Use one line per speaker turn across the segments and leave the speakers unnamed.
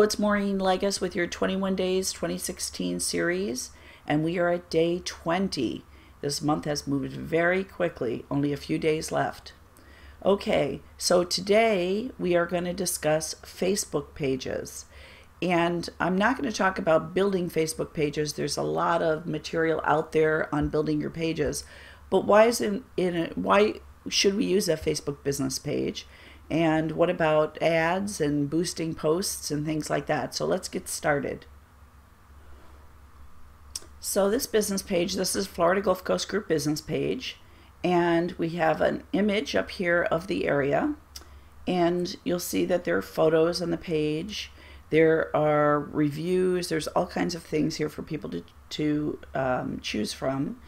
it's Maureen Legas with your 21 Days 2016 series, and we are at day 20. This month has moved very quickly, only a few days left. Okay, so today we are going to discuss Facebook pages. And I'm not going to talk about building Facebook pages. There's a lot of material out there on building your pages. But why should we use a Facebook business page? And what about ads and boosting posts and things like that? So let's get started. So this business page, this is Florida Gulf Coast Group business page. And we have an image up here of the area. And you'll see that there are photos on the page. There are reviews. There's all kinds of things here for people to choose from.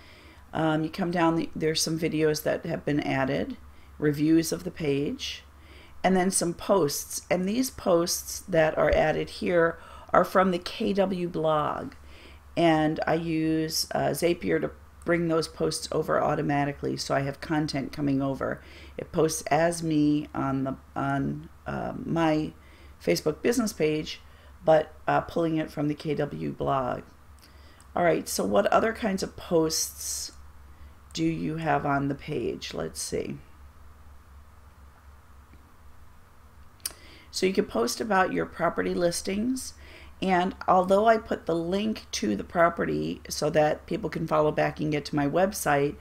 You come down, there's some videos that have been added, reviews of the page, and then some posts. And these posts that are added here are from the KW blog. And I use Zapier to bring those posts over automatically, so I have content coming over. It posts as me on my Facebook business page, but pulling it from the KW blog. All right, so what other kinds of posts do you have on the page? Let's see. So you can post about your property listings, and although I put the link to the property so that people can follow back and get to my website,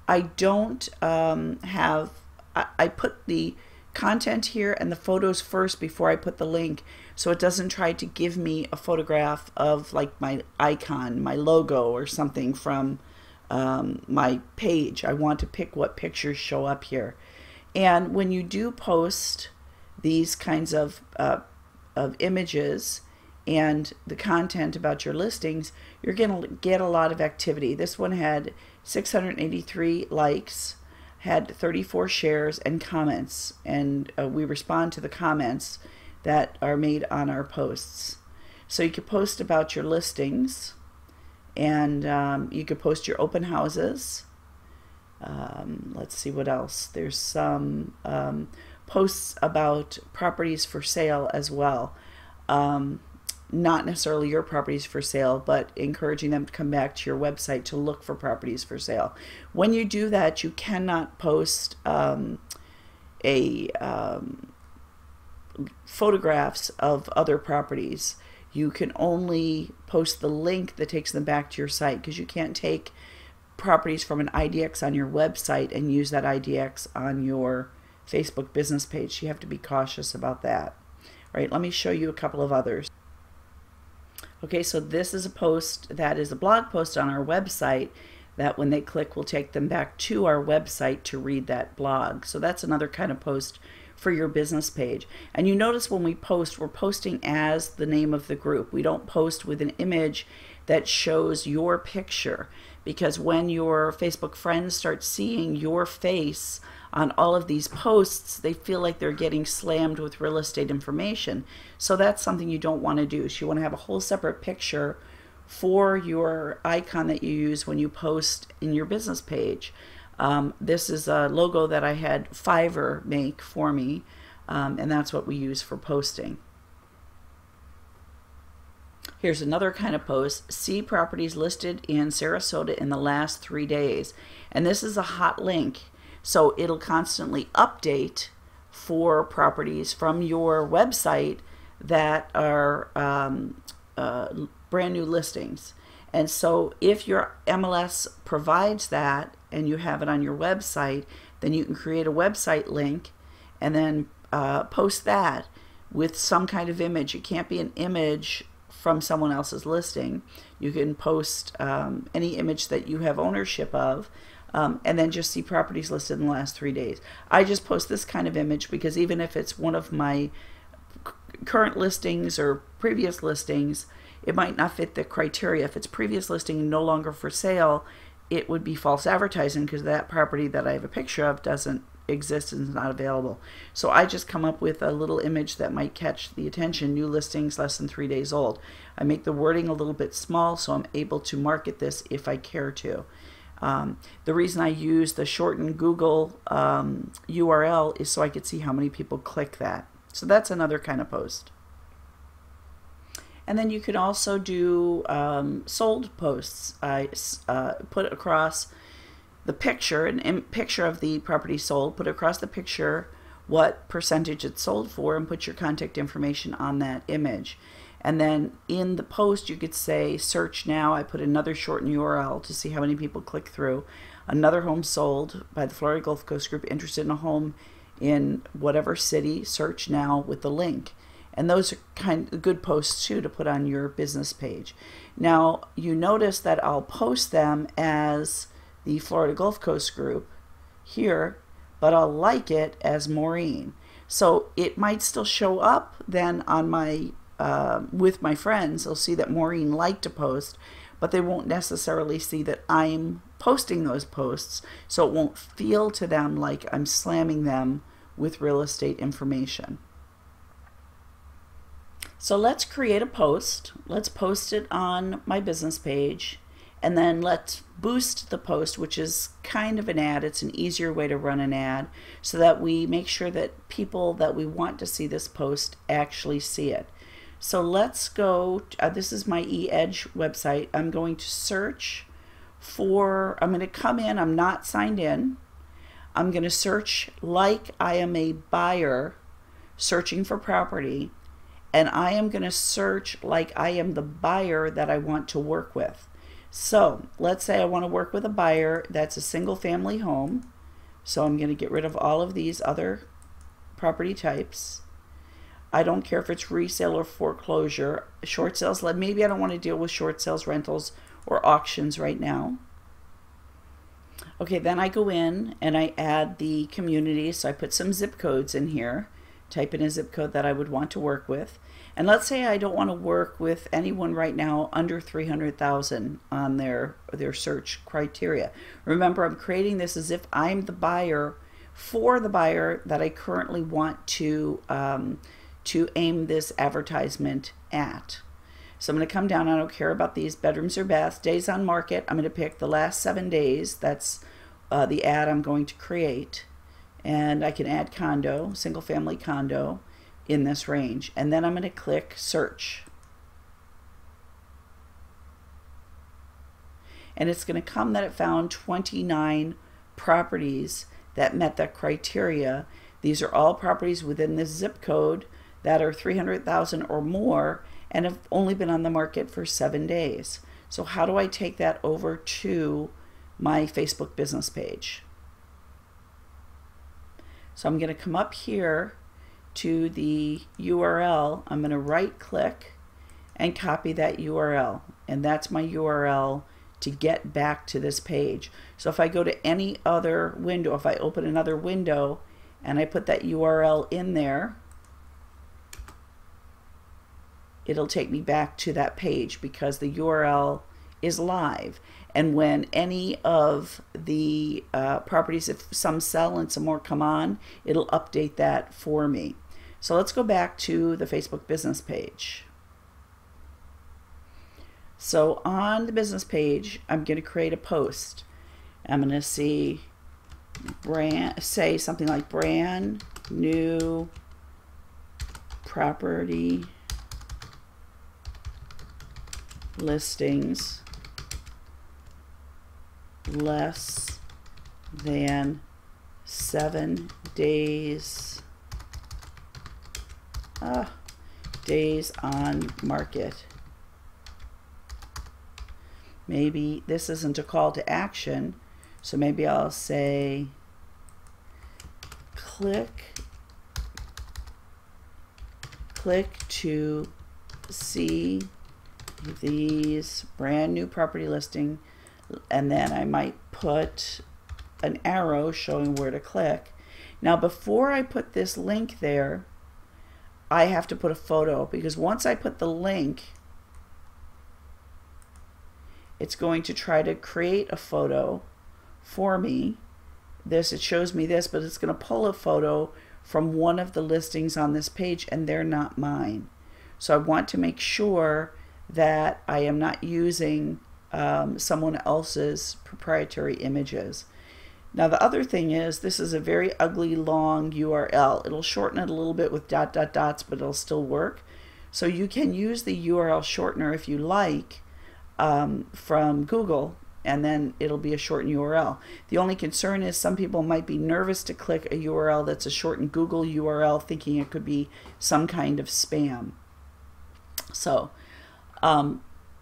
I don't I put the content here and the photos first before I put the link, so it doesn't try to give me a photograph of like my icon, my logo or something from my page. I want to pick what pictures show up here. And when you do post these kinds of images and the content about your listings, you're going to get a lot of activity. This one had 683 likes, had 34 shares and comments, and we respond to the comments that are made on our posts. So you could post about your listings, and you could post your open houses. Let's see what else. There's some posts about properties for sale as well. Not necessarily your properties for sale, but encouraging them to come back to your website to look for properties for sale. When you do that, you cannot post photographs of other properties. You can only post the link that takes them back to your site, because you can't take properties from an IDX on your website and use that IDX on your Facebook business page. You have to be cautious about that. All right, let me show you a couple of others. Okay, so this is a post that is a blog post on our website that when they click will take them back to our website to read that blog. So that's another kind of post for your business page. And you notice when we post, we're posting as the name of the group. We don't post with an image that shows your picture, because when your Facebook friends start seeing your face on all of these posts, they feel like they're getting slammed with real estate information. So that's something you don't want to do. So you want to have a whole separate picture for your icon that you use when you post in your business page. This is a logo that I had Fiverr make for me, and that's what we use for posting. Here's another kind of post: see properties listed in Sarasota in the last 3 days. And this is a hot link, so it'll constantly update for properties from your website that are brand new listings. And so if your MLS provides that and you have it on your website, then you can create a website link and then post that with some kind of image. It can't be an image from someone else's listing. You can post any image that you have ownership of, and then just see properties listed in the last 3 days. I just post this kind of image because even if it's one of my current listings or previous listings, it might not fit the criteria. If it's previous listing no longer for sale, it would be false advertising because that property that I have a picture of doesn't exist and is not available. So I just come up with a little image that might catch the attention: new listings less than 3 days old. I make the wording a little bit small so I'm able to market this if I care to. The reason I use the shortened Google URL is so I could see how many people click that. So that's another kind of post. And then you can also do sold posts. I put across the picture, picture of the property sold, put across the picture what percentage it's sold for, and put your contact information on that image. And then in the post you could say search now. I put another shortened URL to see how many people click through. Another home sold by the Florida Gulf Coast Group, interested in a home in whatever city, search now with the link. And those are kind of good posts too to put on your business page. Now you notice that I'll post them as the Florida Gulf Coast Group here, but I'll like it as Maureen. So it might still show up then on my with my friends. They'll see that Maureen liked a post, but they won't necessarily see that I'm posting those posts, so it won't feel to them like I'm slamming them with real estate information. So let's create a post. Let's post it on my business page, and then let's boost the post, which is kind of an ad. It's an easier way to run an ad so that we make sure that people that we want to see this post actually see it. So let's go, this is my eEdge website. I'm going to search for, I'm going to come in, I'm not signed in. I'm going to search like I am a buyer searching for property, and I am going to search like I am the buyer that I want to work with. So let's say I want to work with a buyer that's a single family home. So I'm going to get rid of all of these other property types. I don't care if it's resale or foreclosure, short sales. Maybe I don't want to deal with short sales, rentals, or auctions right now. Okay, then I go in and I add the community. So I put some zip codes in here, type in a zip code that I would want to work with. And let's say I don't want to work with anyone right now under 300,000 on their search criteria. Remember, I'm creating this as if I'm the buyer for the buyer that I currently want to aim this advertisement at. So I'm going to come down. I don't care about these bedrooms or baths. Days on market, I'm going to pick the last 7 days. That's the ad I'm going to create. And I can add condo, single family condo in this range. And then I'm going to click search. And it's going to come that it found 29 properties that met that criteria. These are all properties within this zip code that are 300,000 or more and have only been on the market for 7 days. So how do I take that over to my Facebook business page? So I'm going to come up here to the URL. I'm going to right click and copy that URL, and that's my URL to get back to this page. So if I go to any other window, if I open another window and I put that URL in there, it'll take me back to that page because the URL is live. And when any of the properties, if some sell and some more come on, it'll update that for me. So let's go back to the Facebook business page. So on the business page, I'm going to create a post. I'm going to say something like brand new property listings less than 7 days days on market. Maybe this isn't a call to action, so maybe I'll say click to see these brand new property listing, and then I might put an arrow showing where to click. Now before I put this link there, I have to put a photo, because once I put the link, it's going to try to create a photo for me. It shows me this, but it's going to pull a photo from one of the listings on this page, and they're not mine. So I want to make sure that I am not using someone else's proprietary images. Now the other thing is, this is a very ugly long URL. It'll shorten it a little bit with dots, but it'll still work. So you can use the URL shortener if you like from Google, and then it'll be a shortened URL. The only concern is some people might be nervous to click a URL that's a shortened Google URL, thinking it could be some kind of spam. So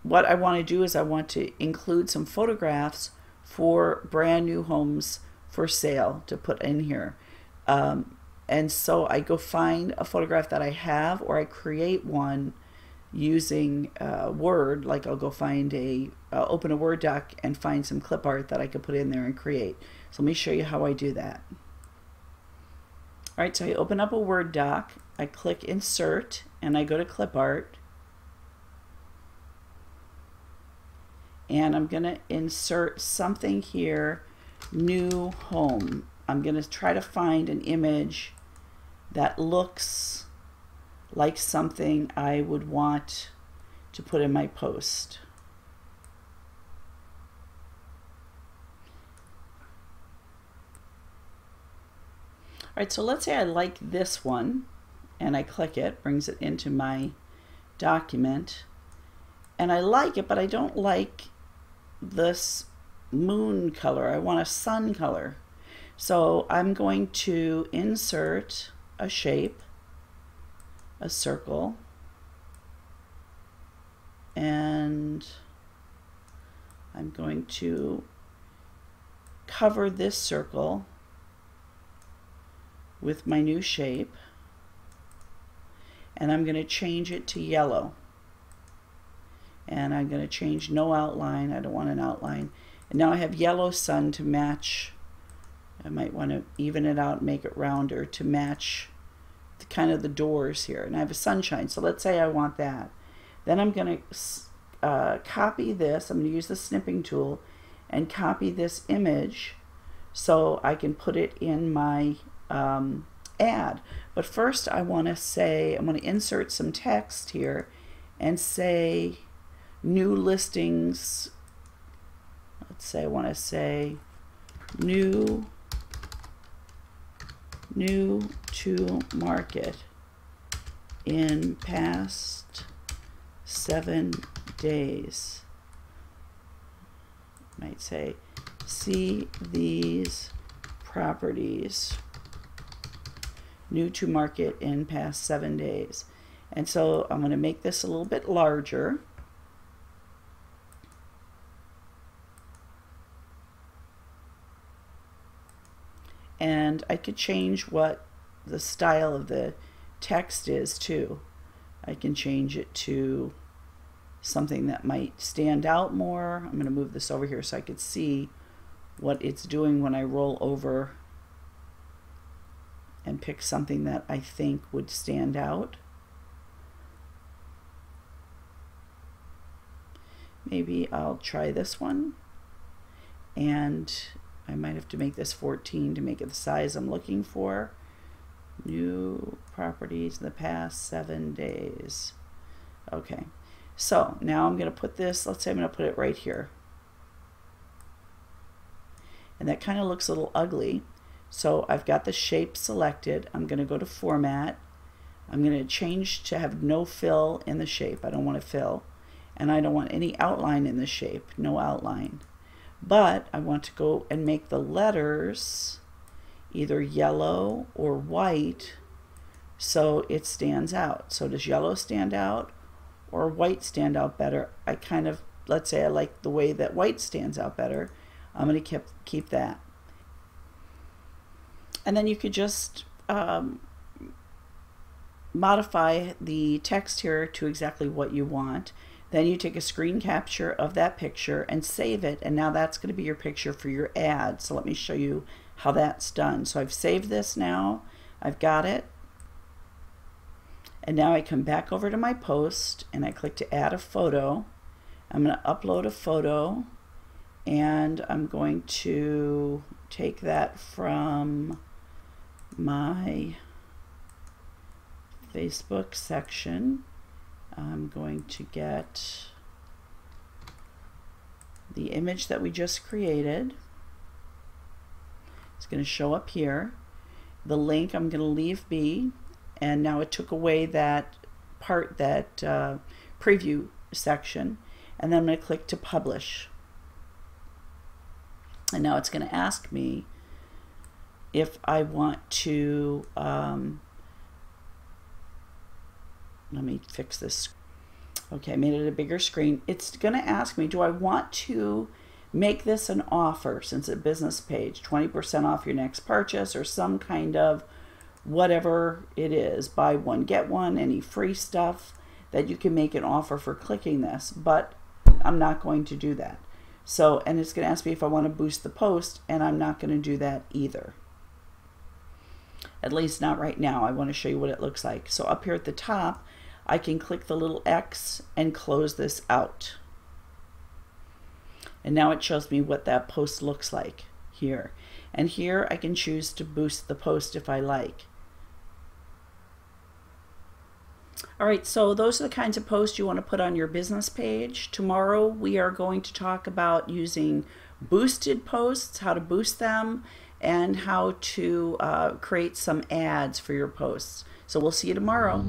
what I want to do is I want to include some photographs for brand new homes for sale to put in here. And so I go find a photograph that I have, or I create one using Word. Like I'll go find open a Word doc and find some clip art that I could put in there and create. So let me show you how I do that. All right, so I open up a Word doc, I click Insert, and I go to Clip Art. And I'm going to insert something here, new home. I'm going to try to find an image that looks like something I would want to put in my post. All right, so let's say I like this one, and I click it, brings it into my document, and I like it, but I don't like this moon color. I want a sun color. So I'm going to insert a shape, a circle, and I'm going to cover this circle with my new shape, and I'm going to change it to yellow. And I'm going to change no outline. I don't want an outline. And now I have yellow sun to match. I might want to even it out and make it rounder to match the kind of the doors here. And I have a sunshine. So let's say I want that. Then I'm going to copy this. I'm going to use the snipping tool and copy this image so I can put it in my ad. But first I want to say, I'm going to insert some text here and say new listings. Let's say I want to say new to market in past 7 days. Might say see these properties new to market in past 7 days. And so I'm going to make this a little bit larger. And I could change what the style of the text is too. I can change it to something that might stand out more. I'm going to move this over here so I could see what it's doing when I roll over and pick something that I think would stand out. Maybe I'll try this one, and I might have to make this 14 to make it the size I'm looking for. New properties in the past 7 days. Okay, so now I'm going to put this, let's say I'm going to put it right here. And that kind of looks a little ugly. So I've got the shape selected. I'm going to go to Format. I'm going to change to have no fill in the shape. I don't want to fill. And I don't want any outline in the shape. No outline. But I want to go and make the letters either yellow or white so it stands out. So does yellow stand out or white stand out better? I kind of, let's say I like the way that white stands out better. I'm going to keep that. And then you could just modify the text here to exactly what you want. Then you take a screen capture of that picture and save it, and now that's going to be your picture for your ad. So let me show you how that's done. So I've saved this now. I've got it. And now I come back over to my post and I click to add a photo. I'm going to upload a photo, and I'm going to take that from my Facebook section. I'm going to get the image that we just created. It's going to show up here. The link I'm going to leave be, and now it took away that part, that preview section, and then I'm going to click to publish. And now it's going to ask me if I want to, let me fix this. Okay, I made it a bigger screen. It's going to ask me, do I want to make this an offer, since it's a business page, 20% off your next purchase, or some kind of whatever it is, buy one, get one, any free stuff that you can make an offer for clicking this. But I'm not going to do that. So, and it's going to ask me if I want to boost the post, and I'm not going to do that either. At least not right now. I want to show you what it looks like. So up here at the top, I can click the little X and close this out. And now it shows me what that post looks like here. And here I can choose to boost the post if I like. All right, so those are the kinds of posts you want to put on your business page. Tomorrow we are going to talk about using boosted posts, how to boost them, and how to create some ads for your posts. So we'll see you tomorrow.